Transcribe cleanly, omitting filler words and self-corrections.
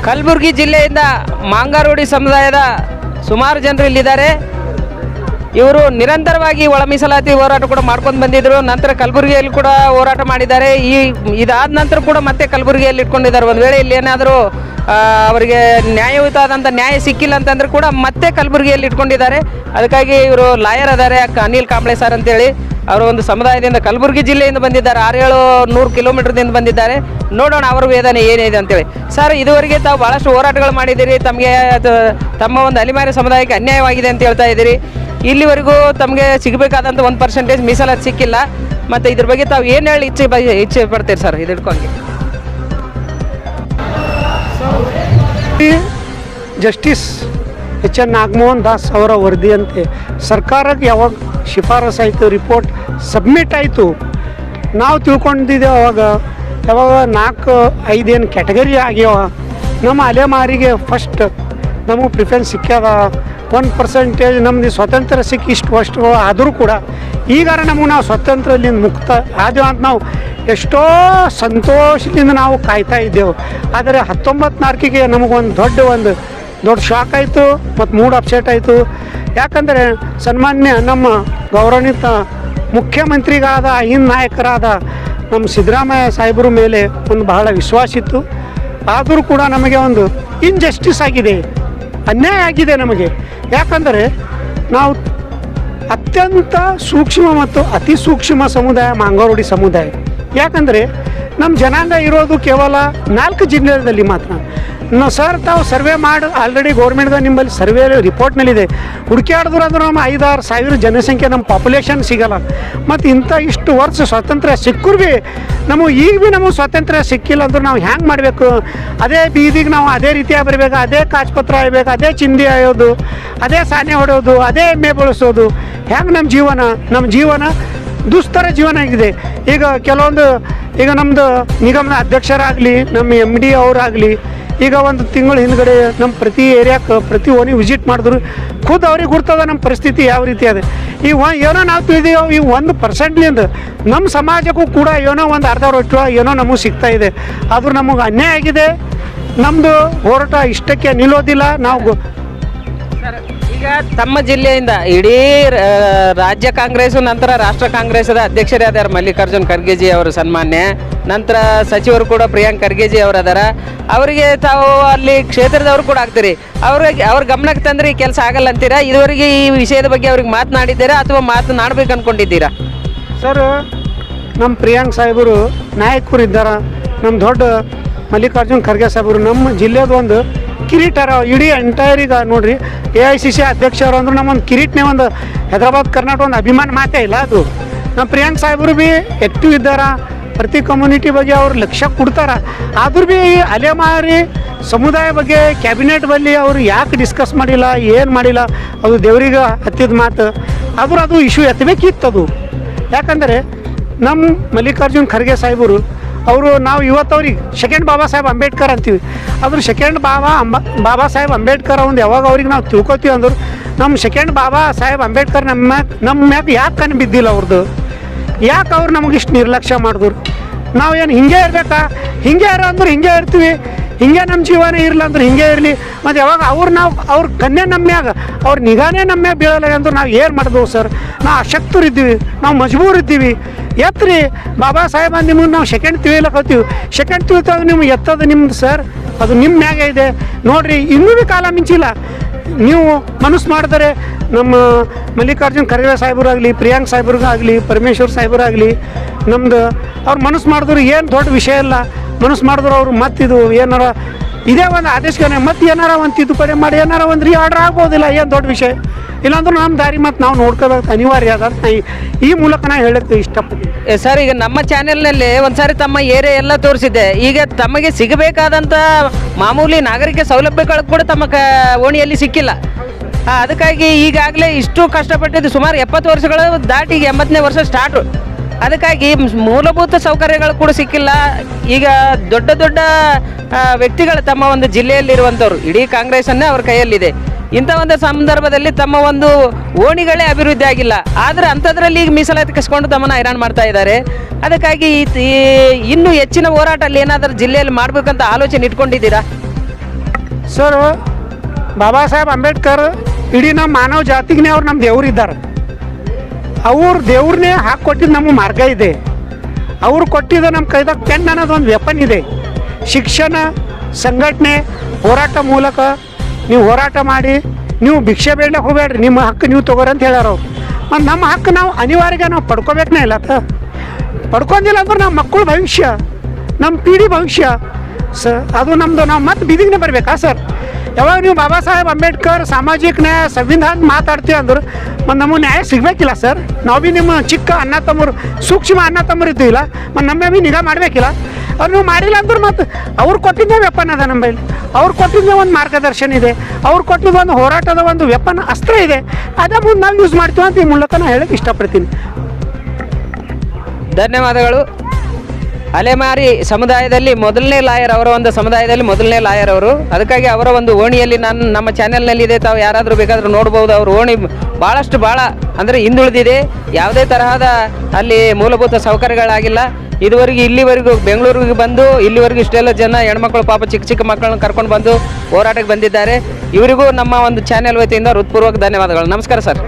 ಕಲಬುರಗಿ ಜಿಲ್ಲೆಯಿಂದ ಮಾಂಗಾರೋಡಿ ಸಮುದಾಯದ ಸುಮಾರು ಜನರು ಇಲ್ಲಿದ್ದಾರೆ. ಇವರು ನಿರಂತರವಾಗಿ ಒಳ ಮೀಸಲಾತಿ ಹೋರಾಟ ಕೂಡ ಮಾಡ್ಕೊಂಡು ಬಂದಿದ್ದರು. ನಂತರ ಕಲಬುರಗಿಯಲ್ಲಿ ಕೂಡ ಹೋರಾಟ ಮಾಡಿದ್ದಾರೆ. ಇದಾದ ನಂತರ ಕೂಡ ಮತ್ತೆ ಕಲಬುರಗಿಯಲ್ಲಿ ಇಟ್ಕೊಂಡಿದ್ದಾರೆ. ಒಂದು ವೇಳೆ ಇಲ್ಲಿ ಏನಾದರೂ ಅವರಿಗೆ ನ್ಯಾಯಯುತವಾದಂಥ ನ್ಯಾಯ ಸಿಕ್ಕಿಲ್ಲ ಅಂತಂದ್ರೆ ಕೂಡ ಮತ್ತೆ ಕಲಬುರಗಿಯಲ್ಲಿ ಇಟ್ಕೊಂಡಿದ್ದಾರೆ. ಅದಕ್ಕಾಗಿ ಇವರು ಲಾಯರ್ ಅದ್ದಾರೆ, ಅನಿಲ್ ಕಾಂಬ್ಳೆ ಸರ್ ಅಂತೇಳಿ. ಅವರು ಒಂದು ಸಮುದಾಯದಿಂದ ಕಲಬುರಗಿ ಜಿಲ್ಲೆಯಿಂದ ಬಂದಿದ್ದಾರೆ. 600-700 ಕಿಲೋಮೀಟರ್ದಿಂದ ಬಂದಿದ್ದಾರೆ. ನೋಡೋಣ ಅವರ ವೇದನೆ ಏನಿದೆ ಅಂತೇಳಿ. ಸರ್, ಇದುವರೆಗೆ ತಾವು ಭಾಳಷ್ಟು ಹೋರಾಟಗಳು ಮಾಡಿದ್ದೀರಿ. ತಮಗೆ ತಮ್ಮ ಒಂದು ಅಲೆಮಾರಿ ಸಮುದಾಯಕ್ಕೆ ಅನ್ಯಾಯವಾಗಿದೆ ಅಂತ ಹೇಳ್ತಾ ಇದ್ದೀರಿ. ಇಲ್ಲಿವರೆಗೂ ತಮಗೆ ಸಿಗಬೇಕಾದಂಥ 1% ಮೀಸಲಾತಿ ಸಿಕ್ಕಿಲ್ಲ. ಮತ್ತು ಇದ್ರ ಬಗ್ಗೆ ತಾವು ಏನು ಹೇಳಿ ಇಚ್ಛೆ ಪಡ್ತೀರಿ ಸರ್? ಇದು ಇಟ್ಕೊಂಡು ಜಸ್ಟಿಸ್ ಎಚ್.ಎನ್. ನಾಗಮೋಹನ್ ದಾಸ್ ಅವರ ವರದಿಯಂತೆ ಸರ್ಕಾರಕ್ಕೆ ಯಾವಾಗ ಶಿಫಾರಸು ಆಯಿತು, ರಿಪೋರ್ಟ್ ಸಬ್ಮಿಟ್ ಆಯಿತು, ನಾವು ತಿಳ್ಕೊಂಡಿದ್ದೇವೆ ಯಾವಾಗ 4-5 ಏನು ಕ್ಯಾಟಗರಿ ಆಗ್ಯಾವ. ನಮ್ಮ ಅಲೆಮಾರಿಗೆ ಫಸ್ಟ್ ನಮಗೆ ಪ್ರಿಫರೆನ್ಸ್ ಸಿಕ್ಕ್ಯದ. 1% ನಮ್ದು ಸ್ವಾತಂತ್ರ್ಯ ಸಿಕ್ಕಿ ಇಷ್ಟು ವರ್ಷಗಳು ಆದರೂ ಕೂಡ ಈಗಾರ ನಮಗೆ ನಾವು ಸ್ವಾತಂತ್ರ್ಯದಿಂದ ಮುಕ್ತ ಆದೇವು ಅಂತ ನಾವು ಎಷ್ಟೋ ಸಂತೋಷದಿಂದ ನಾವು ಕಾಯ್ತಾ ಇದ್ದೆವು. ಆದರೆ 19/4ಗೆ ನಮಗೊಂದು ದೊಡ್ಡ ಶಾಕ್ ಆಯಿತು ಮತ್ತು ಮೂಡ್ ಅಪ್ಸೆಟ್ ಆಯಿತು. ಯಾಕಂದರೆ ಸನ್ಮಾನ್ಯ ನಮ್ಮ ಗೌರವಾನ್ವಿತ ಮುಖ್ಯಮಂತ್ರಿಗಳಾದ ಹಿಂದ್ ನಾಯಕರಾದ ನಮ್ಮ ಸಿದ್ದರಾಮಯ್ಯ ಸಾಹೇಬರ ಮೇಲೆ ಒಂದು ಬಹಳ ವಿಶ್ವಾಸ ಇತ್ತು. ಆದರೂ ಕೂಡ ನಮಗೆ ಒಂದು ಇನ್ಜಸ್ಟಿಸ್ ಆಗಿದೆ, ಅನ್ಯಾಯ ಆಗಿದೆ ನಮಗೆ. ಯಾಕಂದರೆ ನಾವು ಅತ್ಯಂತ ಸೂಕ್ಷ್ಮ ಮತ್ತು ಅತಿ ಸೂಕ್ಷ್ಮ ಸಮುದಾಯ ಮಾಂಗಾರೋಡಿ ಸಮುದಾಯ. ಯಾಕಂದರೆ ನಮ್ಮ ಜನಾಂಗ ಇರೋದು ಕೇವಲ 4 ಜಿಲ್ಲೆಯಲ್ಲಿ ಮಾತ್ರ. ಸರ್, ತಾವು ಸರ್ವೆ ಮಾಡಿ ಆಲ್ರೆಡಿ ಗೌರ್ಮೆಂಟ್ಗೆ ನಿಮ್ಮಲ್ಲಿ ಸರ್ವೆ ರಿಪೋರ್ಟ್ನಲ್ಲಿದೆ. ಹುಡುಕ್ಯಾಡಿದ್ರು ಅಂದ್ರೆ ನಮ್ಮ 5-6 ಸಾವಿರ ಜನಸಂಖ್ಯೆ ನಮ್ಮ ಪಾಪ್ಯುಲೇಷನ್ ಸಿಗಲ್ಲ. ಮತ್ತು ಇಷ್ಟು ವರ್ಷ ಸ್ವಾತಂತ್ರ್ಯ ಸಿಕ್ಕರು ಭೀ ನಮಗೆ ಸ್ವಾತಂತ್ರ್ಯ ಸಿಕ್ಕಿಲ್ಲ ಅಂದ್ರೆ ನಾವು ಹ್ಯಾಂಗೆ ಮಾಡಬೇಕು? ಅದೇ ಬೀದಿಗೆ ನಾವು ಅದೇ ರೀತಿಯಾಗಿ ಬರಬೇಕು, ಅದೇ ಕಾಚ್ಪತ್ರ ಆಯ್ಬೇಕು, ಅದೇ ಚಿಂದಿ ಆಯೋದು, ಅದೇ ಸಾನೆ ಹೊಡೆಯೋದು, ಅದೇ ಎಮ್ಮೆ ಬಳಸೋದು. ಹ್ಯಾಂಗೆ ನಮ್ಮ ಜೀವನ ದುಸ್ತರ ಜೀವನ ಆಗಿದೆ. ಈಗ ನಮ್ಮದು ನಿಗಮದ ಅಧ್ಯಕ್ಷರಾಗಲಿ, ನಮ್ಮ MD ಅವರಾಗಲಿ, ಈಗ ಒಂದು ತಿಂಗಳು ಹಿಂದ್ಗಡೆ ನಮ್ಮ ಪ್ರತಿ ಏರಿಯಾಕ್ಕೆ ಪ್ರತಿ ಓಣಿಗೆ ವಿಸಿಟ್ ಮಾಡಿದ್ರು ಖುದ್ದು ಅವ್ರಿಗೆ ಗುರ್ತದ ನಮ್ಮ ಪರಿಸ್ಥಿತಿ ಯಾವ ರೀತಿ ಅದೇ. ಏನೋ ನಾವು ತಿಳಿದೀವೋ ಈ 1%ಲಿಂದ ನಮ್ಮ ಸಮಾಜಕ್ಕೂ ಕೂಡ ಏನೋ ಒಂದು ಅರ್ಧ ರೊಟ್ಟಿ ಏನೋ ನಮಗೆ ಸಿಗ್ತಾ ಇದೆ. ಆದರೂ ನಮಗೆ ಅನ್ಯಾಯ ಆಗಿದೆ. ನಮ್ಮದು ಹೋರಾಟ ಇಷ್ಟಕ್ಕೆ ನಿಲ್ಲೋದಿಲ್ಲ. ನಾವು ಈಗ ತಮ್ಮ ಜಿಲ್ಲೆಯಿಂದ ಇಡೀ ರಾಜ್ಯ ಕಾಂಗ್ರೆಸ್ ನಂತರ ರಾಷ್ಟ್ರ ಕಾಂಗ್ರೆಸ್ದ ಅಧ್ಯಕ್ಷರಾದಾರ ಮಲ್ಲಿಕಾರ್ಜುನ್ ಖರ್ಗೆಜಿ ಅವರು ಸನ್ಮಾನ್ಯ. ನಂತರ ಸಚಿವರು ಕೂಡ ಪ್ರಿಯಾಂಕ್ ಖರ್ಗೆಜಿ ಅವರದಾರ. ಅವರಿಗೆ ತಾವು ಅಲ್ಲಿ ಕ್ಷೇತ್ರದವರು ಕೂಡ ಆಗ್ತೀರಿ. ಅವ್ರ ಗಮನಕ್ಕೆ ತಂದರೆ ಈ ಕೆಲಸ ಆಗಲ್ಲ ಅಂತೀರಾ? ಇದುವರೆಗೆ ಈ ವಿಷಯದ ಬಗ್ಗೆ ಅವ್ರಿಗೆ ಮಾತನಾಡಿದ್ದೀರಾ ಅಥವಾ ಮಾತನಾಡ್ಬೇಕು ಅಂದ್ಕೊಂಡಿದ್ದೀರಾ? ಸರ್, ನಮ್ಮ ಪ್ರಿಯಾಂಕ್ ಸಾಹೇಬರು ನಾಯಕರು ಇದ್ದಾರೆ. ನಮ್ಮ ದೊಡ್ಡ ಮಲ್ಲಿಕಾರ್ಜುನ್ ಖರ್ಗೆ ಸಾಹೇಬರು ನಮ್ಮ ಜಿಲ್ಲೆದ ಒಂದು ಕಿರೀಟರ ಇಡೀ ಎಂಟೈರ್. ಈಗ ನೋಡ್ರಿ, AICC ಅಧ್ಯಕ್ಷರು ಅಂದ್ರೆ ನಮ್ಮೊಂದು ಕಿರೀಟನೇ ಒಂದು ಹೈದರಾಬಾದ್ ಕರ್ನಾಟಕ ಒಂದು ಅಭಿಮಾನ ಮಾತೇ ಇಲ್ಲ. ಅದು ನಮ್ಮ ಪ್ರಿಯಾಂಕ್ ಸಾಹೇಬರು ಭೀ ಆ್ಯಕ್ಟಿವ್ ಇದ್ದಾರೆ. ಪ್ರತಿ ಕಮ್ಯುನಿಟಿ ಬಗ್ಗೆ ಅವ್ರು ಲಕ್ಷ್ಯ ಕೊಡ್ತಾರೆ. ಆದ್ರೂ ಭೀ ಅಲೆಮಾರಿ ಸಮುದಾಯ ಬಗ್ಗೆ ಕ್ಯಾಬಿನೆಟ್ ಬಳಿ ಅವರು ಯಾಕೆ ಡಿಸ್ಕಸ್ ಮಾಡಿಲ್ಲ, ಏನು ಮಾಡಿಲ್ಲ, ಅದು ದೇವರಿಗೆ ಹತ್ತಿದ ಮಾತು. ಆದರೂ ಅದು ಇಶ್ಯೂ ಎತ್ತಬೇಕಿತ್ತು. ಯಾಕಂದರೆ ನಮ್ಮ ಮಲ್ಲಿಕಾರ್ಜುನ್ ಖರ್ಗೆ ಸಾಹೇಬರು ನಾವು ಇವತ್ತವ್ರಿಗೆ ಸೆಕೆಂಡ್ ಬಾಬಾ ಸಾಹೇಬ್ ಅಂಬೇಡ್ಕರ್ ಅಂತೀವಿ. ಆದರೂ ಸೆಕೆಂಡ್ ಬಾಬಾ ಸಾಹೇಬ್ ಅಂಬೇಡ್ಕರ್ ಒಂದು ಯಾವಾಗ ಅವ್ರಿಗೆ ನಾವು ತಿಳ್ಕೊತೀವಿ ಅಂದ್ರೆ ನಮ್ಮ ಸೆಕೆಂಡ್ ಬಾಬಾ ಸಾಹೇಬ್ ಅಂಬೇಡ್ಕರ್ ನಮ್ಮ ಮ್ಯಾಗ ಯಾಕೆ ಕಣ್ಣು ಬಿದ್ದಿಲ್ಲ ಅವ್ರದ್ದು? ಯಾಕೆ ಅವ್ರು ನಮಗಿಷ್ಟು ನಿರ್ಲಕ್ಷ್ಯ ಮಾಡಿದ್ರು? ನಾವು ಏನು ಹಿಂಗೆ ಇರಬೇಕಾ? ಹಿಂಗೆ ಇರೋ ಅಂದ್ರೆ ಹಿಂಗೆ ಇರ್ತೀವಿ. ಹಿಂಗೆ ನಮ್ಮ ಜೀವನ ಇರಲ್ಲ ಅಂದ್ರೆ ಹಿಂಗೆ ಇರಲಿ. ಮತ್ತು ಯಾವಾಗ ಅವ್ರ ಕನ್ಯೆ ನಮ್ಮ ಮ್ಯಾಗ, ಅವ್ರ ನಿಗಾನೇ ನಮ್ಮ ಮ್ಯಾಗ ಬೀಳಲ್ಲ ಅಂದ್ರೆ ನಾವು ಏನು ಮಾಡಿದೆವು ಸರ್? ನಾವು ಅಶಕ್ತರಿದ್ದೀವಿ, ನಾವು ಮಜಬೂರ್ ಇದ್ದೀವಿ. ಎತ್ತರಿ ಬಾಬಾ ಸಾಹೇಬ್ ನಿಮಗೆ ನಾವು ಸೆಕೆಂಡ್ ತಿಳಿಯಲಕತ್ತೀವಿ. ಸೆಕೆಂಡ್ ತಿಳಿತಾಗ ನಿಮ್ಗೆ ಎತ್ತದ ನಿಮ್ದು ಸರ್, ಅದು ನಿಮ್ಮ ಮ್ಯಾಗೆ ಇದೆ. ನೋಡಿರಿ, ಇನ್ನೂ ಭೀ ಕಾಲ ಮಿಂಚಿಲ್ಲ. ನೀವು ಮನಸ್ಸು ಮಾಡಿದರೆ ನಮ್ಮ ಮಲ್ಲಿಕಾರ್ಜುನ್ ಖರ್ಗೆ ಸಾಹೇಬರಾಗಲಿ, ಪ್ರಿಯಾಂಕ್ ಸಾಹೇಬ್ರಿಗಾಗಲಿ, ಪರಮೇಶ್ವರ್ ಸಾಹೇಬರಾಗಲಿ, ನಮ್ದು ಅವ್ರು ಮನಸ್ಸು ಮಾಡಿದ್ರು ಏನು ದೊಡ್ಡ ವಿಷಯ ಇಲ್ಲ. ಮನಸ್ಸು ಮಾಡಿದ್ರು ಅವರು ಮತ್ತಿದು ಏನಾರ ಇದೇ ಒಂದು ಆದೇಶಕ್ಕೆ ಮತ್ತೆ ಏನಾರ ಒಂದು ತಿದ್ದುಪಡಿ ಮಾಡಿ ಏನಾರ ಒಂದು ಆರ್ಡರ್ ಆಗ್ಬೋದಿಲ್ಲ. ಏನು ದೊಡ್ಡ ವಿಷಯ ಇಲ್ಲಾಂದ್ರೂ ನಮ್ಮ ದಾರಿ ಮತ್ತು ನಾವು ನೋಡ್ಕೋಬೇಕು ಅನಿವಾರ್ಯ ಅದ. ಈ ಮೂಲಕ ನಾನು ಹೇಳಕ್ಕೆ ಇಷ್ಟಪಡ್ತೀನಿ. ಸರ್, ಈಗ ನಮ್ಮ ಚಾನೆಲ್ನಲ್ಲಿ ಒಂದು ಸಾರಿ ತಮ್ಮ ಏರಿಯಾ ಎಲ್ಲ ತೋರಿಸಿದ್ದೆ. ಈಗ ತಮಗೆ ಸಿಗಬೇಕಾದಂಥ ಮಾಮೂಲಿ ನಾಗರಿಕ ಸೌಲಭ್ಯಗಳು ಕೂಡ ತಮ್ಮ ಓಣಿಯಲ್ಲಿ ಸಿಕ್ಕಿಲ್ಲ. ಅದಕ್ಕಾಗಿ ಈಗಾಗಲೇ ಇಷ್ಟು ಕಷ್ಟಪಟ್ಟಿದ್ದು ಸುಮಾರು 70 ವರ್ಷಗಳು ದಾಟಿ ಈಗ 80ನೇ ವರ್ಷ ಸ್ಟಾರ್ಟು. ಅದಕ್ಕಾಗಿ ಮೂಲಭೂತ ಸೌಕರ್ಯಗಳು ಕೂಡ ಸಿಕ್ಕಿಲ್ಲ. ಈಗ ದೊಡ್ಡ ದೊಡ್ಡ ವ್ಯಕ್ತಿಗಳು ತಮ್ಮ ಒಂದು ಜಿಲ್ಲೆಯಲ್ಲಿರುವಂಥವ್ರು, ಇಡೀ ಕಾಂಗ್ರೆಸ್ಸನ್ನೇ ಅವ್ರ ಕೈಯಲ್ಲಿದೆ. ಇಂಥ ಒಂದು ಸಂದರ್ಭದಲ್ಲಿ ತಮ್ಮ ಒಂದು ಓಣಿಗಳೇ ಅಭಿವೃದ್ಧಿ ಆಗಿಲ್ಲ. ಆದರೆ ಅಂಥದ್ರಲ್ಲಿ ಈಗ ಮೀಸಲಾತಿ ಕಸ್ಕೊಂಡು ತಮ್ಮನ್ನು ಹೈರಾಣ ಮಾಡ್ತಾ ಇದ್ದಾರೆ. ಅದಕ್ಕಾಗಿ ಇನ್ನೂ ಹೆಚ್ಚಿನ ಹೋರಾಟ ಅಲ್ಲಿ ಏನಾದರೂ ಜಿಲ್ಲೆಯಲ್ಲಿ ಮಾಡಬೇಕಂತ ಆಲೋಚನೆ ಇಟ್ಕೊಂಡಿದ್ದೀರಾ? ಸರ್ ಬಾಬಾ ಸಾಹೇಬ್ ಅಂಬೇಡ್ಕರ್ ಇಡೀ ನಮ್ಮ ಮಾನವ ಜಾತಿಗೆ ಅವ್ರು ನಮ್ಮ ದೇವ್ರು ಇದ್ದಾರೆ. ಅವ್ರ ದೇವ್ರನ್ನೇ ಹಾಕಿಕೊಟ್ಟಿದ್ದು ನಮ್ಮ ಮಾರ್ಗ ಇದೆ. ಅವ್ರು ಕೊಟ್ಟಿದ್ದು ನಮ್ಮ ಕೈದಾಗ ಪೆನ್ ಅನ್ನೋದು ಒಂದು ವೆಪನ್ ಇದೆ. ಶಿಕ್ಷಣ, ಸಂಘಟನೆ, ಹೋರಾಟ ಮೂಲಕ ನೀವು ಹೋರಾಟ ಮಾಡಿ ನೀವು ಭಿಕ್ಷೆ ಬೇಡಕ್ಕೆ ಹೋಗ್ಬೇಡ್ರಿ, ನಿಮ್ಮ ಹಕ್ಕು ನೀವು ತೊಗೋರಿ ಅಂತ ಹೇಳ್ಯಾರ ಅವ್ರು. ಮತ್ತು ನಮ್ಮ ಹಕ್ಕು ನಾವು ಅನಿವಾರ್ಯ ನಾವು ಪಡ್ಕೋಬೇಕೇ ಇಲ್ಲ ಪಡ್ಕೊಂಡಿಲ್ಲ ಅಂದ್ರೆ ನಮ್ಮ ಮಕ್ಕಳ ಭವಿಷ್ಯ, ನಮ್ಮ ಪೀಳಿ ಭವಿಷ್ಯ ಅದು ನಮ್ಮದು. ನಾವು ಮತ್ತೆ ಬೀದಿಗೆ ಬರಬೇಕಾ ಸರ್? ಯಾವಾಗ ನೀವು ಬಾಬಾ ಸಾಹೇಬ್ ಅಂಬೇಡ್ಕರ್ ಸಾಮಾಜಿಕ ನ್ಯಾಯ ಸಂವಿಧಾನ ಮಾತಾಡ್ತೀವಿ ಅಂದ್ರೆ ಮತ್ತು ನಮಗೆ ನ್ಯಾಯ ಸಿಗಬೇಕಿಲ್ಲ ಸರ್? ನಾವು ಭೀ ನಿಮ್ಮ ಚಿಕ್ಕ ಅಣ್ಣ ತಮ್ಮರು, ಸೂಕ್ಷ್ಮ ಅಣ್ಣ ತಮ್ಮರು ಇದ್ದೀವಿಲ್ಲ, ಮತ್ತು ನಮ್ಮ ಭೀ ನಿಗಾ ಮಾಡಬೇಕಿಲ್ಲ. ಅವ್ರು ನೀವು ಮಾಡಿಲ್ಲ ಅಂದ್ರೆ ಮತ್ತು ಅವ್ರು ಕೊಟ್ಟಿದ್ದೇ ವೆಪನ್ ಅದ ನಮ್ಮ ಬೈಲಿ. ಅವ್ರು ಕೊಟ್ಟಿದ್ದೇ ಒಂದು ಮಾರ್ಗದರ್ಶನ ಇದೆ, ಅವ್ರು ಕೊಟ್ಟಿದ್ದು ಒಂದು ಹೋರಾಟದ ಒಂದು ವೆಪನ್ ಅಸ್ತ್ರ ಇದೆ. ಅದೇ ಮುಂದೆ ನಾವು ಯೂಸ್ ಮಾಡ್ತೀವಿ ಅಂತ ಈ ಮೂಲಕ ನಾನು ಹೇಳಕ್ಕೆ ಇಷ್ಟಪಡ್ತೀನಿ. ಧನ್ಯವಾದಗಳು. ಅಲೆಮಾರಿ ಸಮುದಾಯದಲ್ಲಿ ಮೊದಲನೇ ಲಾಯರ್, ಅವರ ಒಂದು ಸಮುದಾಯದಲ್ಲಿ ಮೊದಲನೇ ಲಾಯರ್ ಅವರು. ಅದಕ್ಕಾಗಿ ಅವರ ಒಂದು ಓಣಿಯಲ್ಲಿ ನಾನು ನಮ್ಮ ಚಾನೆಲ್ನಲ್ಲಿದೆ, ತಾವು ಯಾರಾದರೂ ಬೇಕಾದರೂ ನೋಡ್ಬೋದು. ಅವ್ರ ಓಣಿ ಭಾಳ ಅಂದರೆ ಹಿಂದುಳಿದಿದೆ. ಯಾವುದೇ ತರಹದ ಅಲ್ಲಿ ಮೂಲಭೂತ ಸೌಕರ್ಯಗಳಾಗಿಲ್ಲ. ಇಲ್ಲಿವರೆಗೂ ಬೆಂಗಳೂರಿಗೆ ಬಂದು ಇಲ್ಲಿವರೆಗೂ ಇಷ್ಟೆಲ್ಲ ಜನ ಹೆಣ್ಮಕ್ಳು ಪಾಪ ಚಿಕ್ಕ ಮಕ್ಕಳನ್ನ ಕರ್ಕೊಂಡು ಬಂದು ಹೋರಾಟಕ್ಕೆ ಬಂದಿದ್ದಾರೆ. ಇವರಿಗೂ ನಮ್ಮ ಒಂದು ಚಾನೆಲ್ ವತಿಯಿಂದ ಹೃತ್ಪೂರ್ವಕ ಧನ್ಯವಾದಗಳು. ನಮಸ್ಕಾರ ಸರ್.